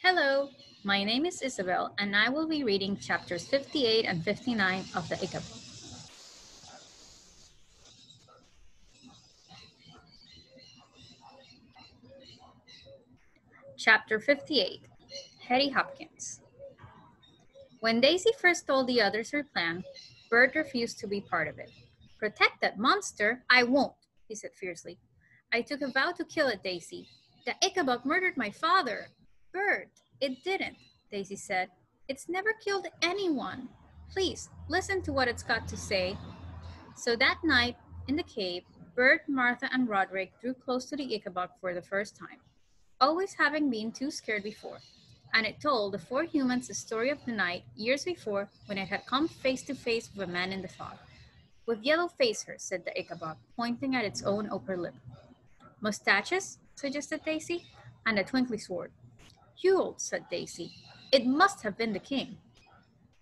Hello, my name is Isabel, and I will be reading chapters 58 and 59 of the Ickabog. Chapter 58, Hetty Hopkins. When Daisy first told the others her plan, Bert refused to be part of it. Protect that monster? I won't, he said fiercely. I took a vow to kill it, Daisy. The Ickabog murdered my father. Bert, it didn't, Daisy said. It's never killed anyone. Please, listen to what it's got to say. So that night, in the cave, Bert, Martha, and Roderick drew close to the Ickabog for the first time, always having been too scared before. And it told the four humans the story of the night years before when it had come face to face with a man in the fog. With yellow facers, said the Ichabod, pointing at its own upper lip. Mustaches, suggested Daisy, and a twinkly sword. Huel, said Daisy. It must have been the king.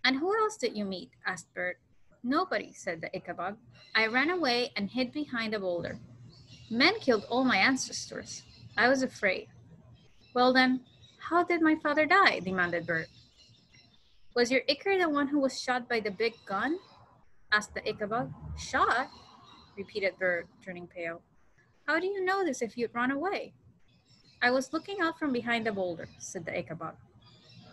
And who else did you meet? Asked Bert. Nobody, said the Ichabod. I ran away and hid behind a boulder. Men killed all my ancestors. I was afraid. Well then, how did my father die? Demanded Bert. Was your Icar the one who was shot by the big gun? Asked the Ichabod. Shot? Repeated Bert, turning pale. How do you know this if you'd run away? I was looking out from behind the boulder, said the Ichabod.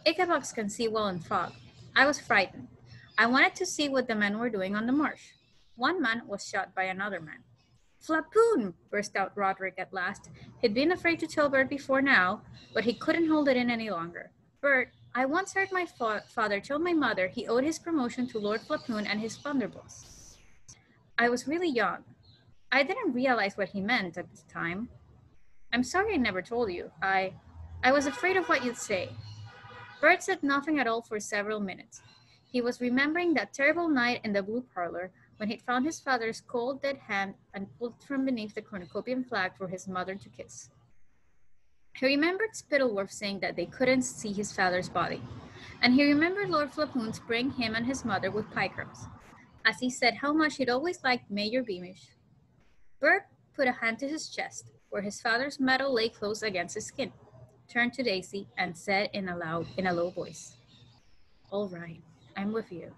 Ichabogs can see well in fog. I was frightened. I wanted to see what the men were doing on the marsh. One man was shot by another man. Flapoon! Burst out Roderick at last. He'd been afraid to tell Bert before now, but he couldn't hold it in any longer. Bert, I once heard my father tell my mother he owed his promotion to Lord Flapoon and his blunderbuss. I was really young. I didn't realize what he meant at the time. I'm sorry I never told you. I was afraid of what you'd say. Bert said nothing at all for several minutes. He was remembering that terrible night in the blue parlor when he'd found his father's cold, dead hand and pulled it from beneath the cornucopian flag for his mother to kiss. He remembered Spittleworth saying that they couldn't see his father's body, and he remembered Lord Flapoon spraying him and his mother with pie crumbs, as he said how much he'd always liked Mayor Beamish. Bert put a hand to his chest, where his father's medal lay close against his skin, turned to Daisy, and said in a low voice, All right, I'm with you.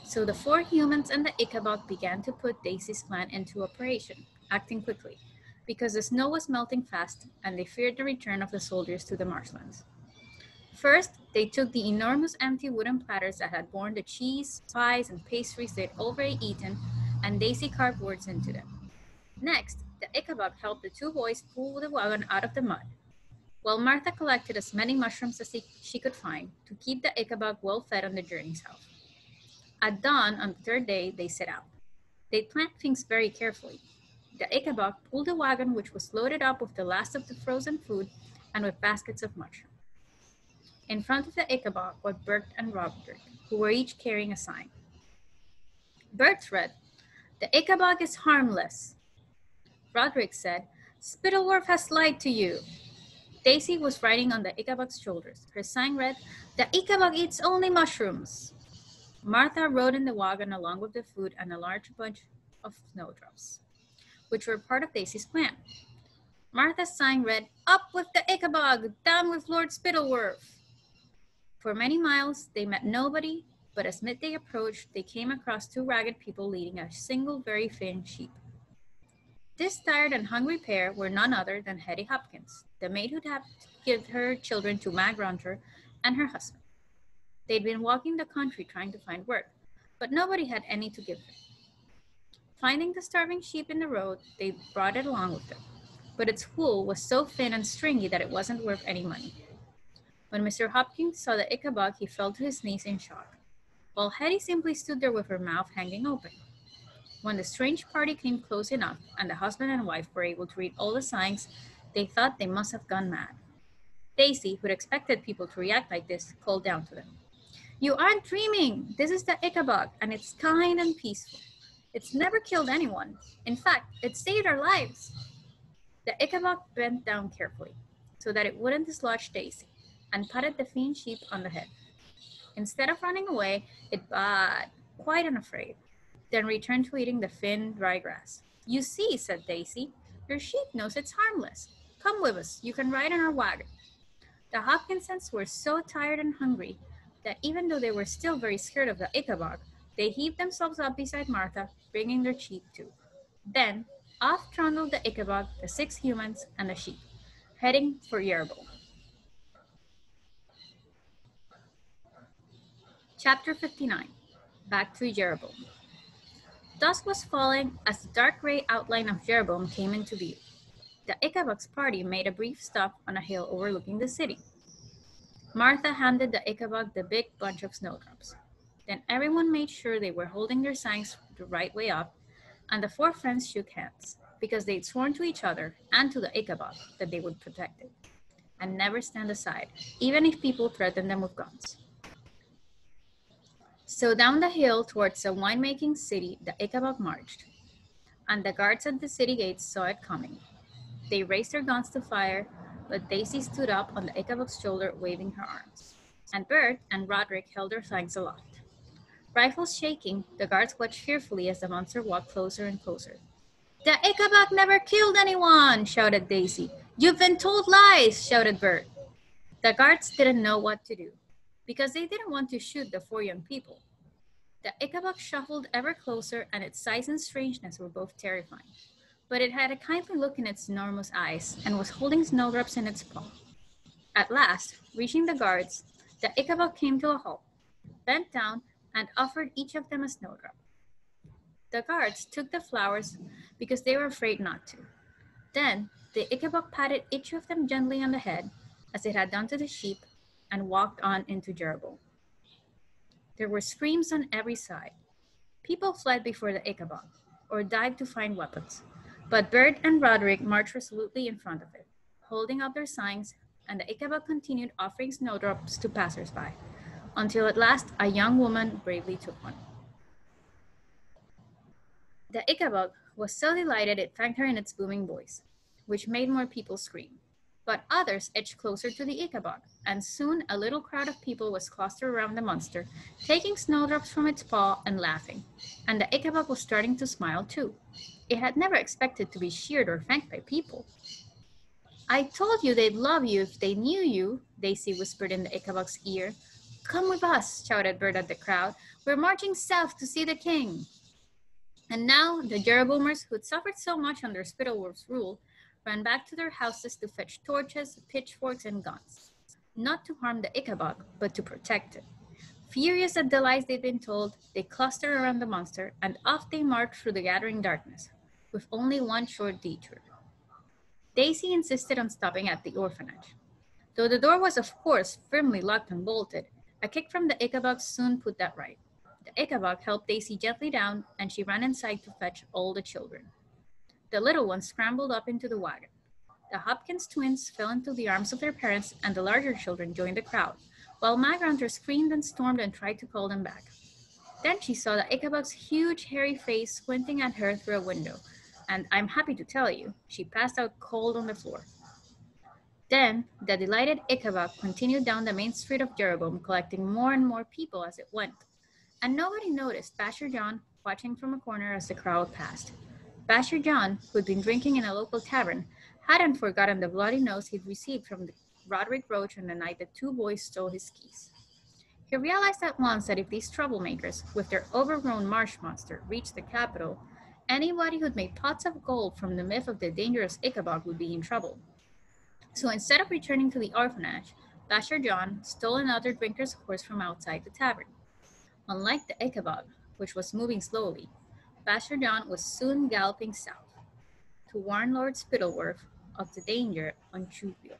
So the four humans and the Ichabod began to put Daisy's plan into operation, acting quickly, because the snow was melting fast and they feared the return of the soldiers to the marshlands. First, they took the enormous empty wooden platters that had borne the cheese, pies, and pastries they'd already eaten, and Daisy carved words into them. Next, the Ichabod helped the two boys pull the wagon out of the mud, while Martha collected as many mushrooms as she could find to keep the Ichabod well fed on the journey south. At dawn on the third day, they set out. They planned things very carefully. The Ichabod pulled a wagon which was loaded up with the last of the frozen food and with baskets of mushrooms. In front of the Ichabod were Bert and Roderick, who were each carrying a sign. Bert read, The Ichabod is harmless. Roderick said, Spittleworth has lied to you. Daisy was riding on the Ichabod's shoulders. Her sign read, The Ickabog eats only mushrooms. Martha rode in the wagon along with the food and a large bunch of snowdrops, which were part of Daisy's plan. Martha's sign read, Up with the Ickabog, down with Lord Spittleworth. For many miles, they met nobody, but as midday approached, they came across two ragged people leading a single very thin sheep. This tired and hungry pair were none other than Hetty Hopkins, the maid who'd have to give her children to Mag Runter and her husband. They'd been walking the country trying to find work, but nobody had any to give them. Finding the starving sheep in the road, they brought it along with them, but its wool was so thin and stringy that it wasn't worth any money. When Mr. Hopkins saw the Ickabog, he fell to his knees in shock, while Hetty simply stood there with her mouth hanging open. When the strange party came close enough and the husband and wife were able to read all the signs, they thought they must have gone mad. Daisy, who'd expected people to react like this, called down to them. You aren't dreaming! This is the Ickabog, and it's kind and peaceful. It's never killed anyone. In fact, it saved our lives. The Ickabog bent down carefully, so that it wouldn't dislodge Daisy, and patted the thin sheep on the head. Instead of running away, it baaed, quite unafraid, then returned to eating the thin, dry grass. You see, said Daisy, your sheep knows it's harmless. Come with us. You can ride in our wagon. The Hopkinsons were so tired and hungry that even though they were still very scared of the Ickabog, they heaved themselves up beside Martha, bringing their sheep too. Then, off trundled the Ickabog, the 6 humans, and the sheep, heading for Yerbal. Chapter 59. Back to Jeroboam. Dusk was falling as the dark gray outline of Jeroboam came into view. The Ichabod's party made a brief stop on a hill overlooking the city. Martha handed the Ichabod the big bunch of snowdrops. Then everyone made sure they were holding their signs the right way up, and the 4 friends shook hands, because they'd sworn to each other and to the Ichabod that they would protect it, and never stand aside, even if people threatened them with guns. So down the hill towards the winemaking city the Ichabod marched, and the guards at the city gates saw it coming. They raised their guns to fire, but Daisy stood up on the Ichabod's shoulder, waving her arms, and Bert and Roderick held their flags aloft. Rifles shaking, the guards watched fearfully as the monster walked closer and closer. "The Ichabod never killed anyone!" shouted Daisy. "You've been told lies!" shouted Bert. The guards didn't know what to do, because they didn't want to shoot the 4 young people. The Ichabod shuffled ever closer, and its size and strangeness were both terrifying. But it had a kindly look in its enormous eyes, and was holding snowdrops in its paw. At last, reaching the guards, the Ichabod came to a halt, bent down, and offered each of them a snowdrop. The guards took the flowers because they were afraid not to. Then the Ichabod patted each of them gently on the head, as it had done to the sheep, and walked on into Jeroboam. There were screams on every side. People fled before the Ichabod, or dived to find weapons. But Bert and Roderick marched resolutely in front of it, holding up their signs, and the Ichabod continued offering snowdrops to passers-by, until at last a young woman bravely took one. The Ichabod was so delighted it thanked her in its booming voice, which made more people scream. But others edged closer to the Ichabod, and soon a little crowd of people was clustered around the monster, taking snowdrops from its paw and laughing. And the Ichabod was starting to smile too. It had never expected to be sheared or thanked by people. "I told you they'd love you if they knew you," Daisy whispered in the Ichabod's ear. "Come with us," shouted Bert at the crowd. "We're marching south to see the king." And now the Jeroboamers, who'd suffered so much under Spittleworth's rule, ran back to their houses to fetch torches, pitchforks, and guns. Not to harm the Ichabod, but to protect it. Furious at the lies they'd been told, they clustered around the monster, and off they marched through the gathering darkness, with only one short detour. Daisy insisted on stopping at the orphanage. Though the door was, of course, firmly locked and bolted, a kick from the Ichabod soon put that right. The Ichabod helped Daisy gently down, and she ran inside to fetch all the children. The little ones scrambled up into the wagon. The Hopkins twins fell into the arms of their parents, and the larger children joined the crowd, while Mag Runter screamed and stormed and tried to call them back. Then she saw the Ichabod's huge, hairy face squinting at her through a window, and I'm happy to tell you, she passed out cold on the floor. Then the delighted Ichabod continued down the main street of Jeroboam, collecting more and more people as it went. And nobody noticed Basher John watching from a corner as the crowd passed. Basher John, who'd been drinking in a local tavern, hadn't forgotten the bloody nose he'd received from Roderick Roach on the night the 2 boys stole his keys. He realized at once that if these troublemakers, with their overgrown marsh monster, reached the capital, anybody who'd made pots of gold from the myth of the dangerous Ickabog would be in trouble. So instead of returning to the orphanage, Basher John stole another drinker's horse from outside the tavern. Unlike the Ickabog, which was moving slowly, Basher John was soon galloping south to warn Lord Spittleworth of the danger on Chuvio.